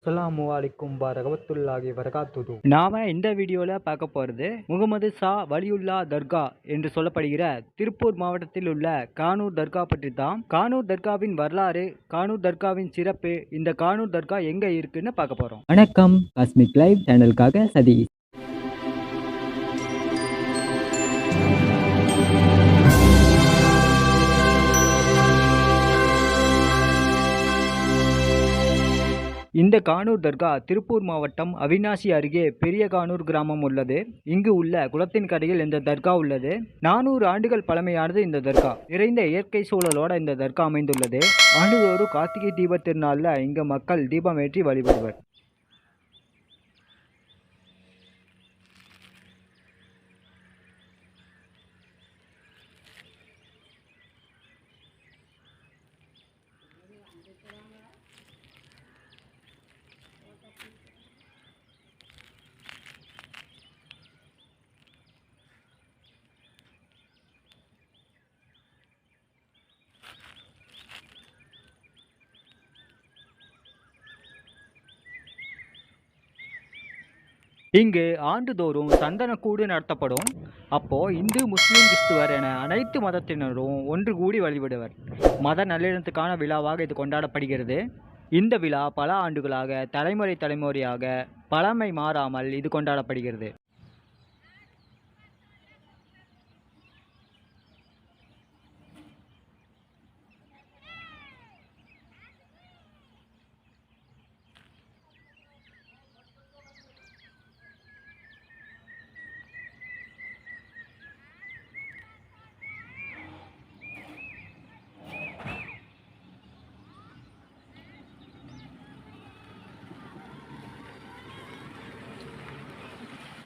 அஸ்ஸலாமு அலைக்கும் வரஹ்மத்துல்லாஹி வரகாத்துஹு. நாம இந்த வீடியோல பார்க்க போறது முகமது ஷா வலியுல்லா தர்கா என்று சொல்லப்படுகிற திருப்பூர் மாவட்டத்தில் உள்ள கானூர் தர்கா பற்றி தான். கானூர் தர்காவின் வரலாறு, கானூர் தர்காவின் சிறப்பு, இந்த கானூர் தர்கா எங்க இருக்குன்னு பார்க்க போறோம். வணக்கம், காஸ்மிக் லைவ் சேனலுக்காக சதீஷ். இந்த கானூர் தர்கா திருப்பூர் மாவட்டம் அவிநாசி அருகே பெரிய கானூர் கிராமம் உள்ளது. இங்கு உள்ள குளத்தின் கரையில் இந்த தர்கா உள்ளது. 400 ஆண்டுகள் பழமையானது இந்த தர்கா. நிறைந்த இயற்கை சூழலோட இந்த தர்கா அமைந்துள்ளது. ஆண்டுதோறும் கார்த்திகை தீப திருநாள்ல இங்க மக்கள் தீபம் ஏற்றி வழிபடுவர். இங்கு ஆண்டுதோறும் சந்தனக்கூடு நடத்தப்படும். அப்போ இந்து, முஸ்லீம், கிறிஸ்துவர் என அனைத்து மதத்தினரும் ஒன்று கூடி வழிபடுவர். மத நல்லிணத்துக்கான விழாவாக இது கொண்டாடப்படுகிறது. இந்த விழா பல ஆண்டுகளாக தலைமுறையாக பழமை மாறாமல் இது கொண்டாடப்படுகிறது.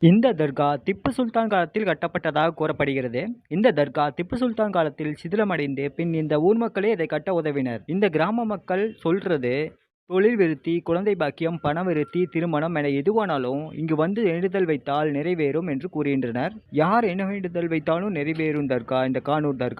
இந்த தர்கா திப்பு சுல்தான் காலத்தில் கட்டப்பட்டதாக கூறப்படுகிறது. இந்த தர்கா திப்பு சுல்தான் காலத்தில் சிதிலமடைந்து பின் இந்த ஊர் மக்களே இதை கட்ட உதவினர். இந்த கிராம மக்கள் சொல்றது தொழில் விருத்தி, குழந்தை பாக்கியம், பண விருத்தி, திருமணம் என எதுவானாலும் இங்கு வந்து வேண்டுதல் வைத்தால் நிறைவேறும் என்று கூறுகின்றனர். யார் என்ன வேண்டுதல் வைத்தாலும் நிறைவேறும் தர்கா இந்த கானூர் தர்கா.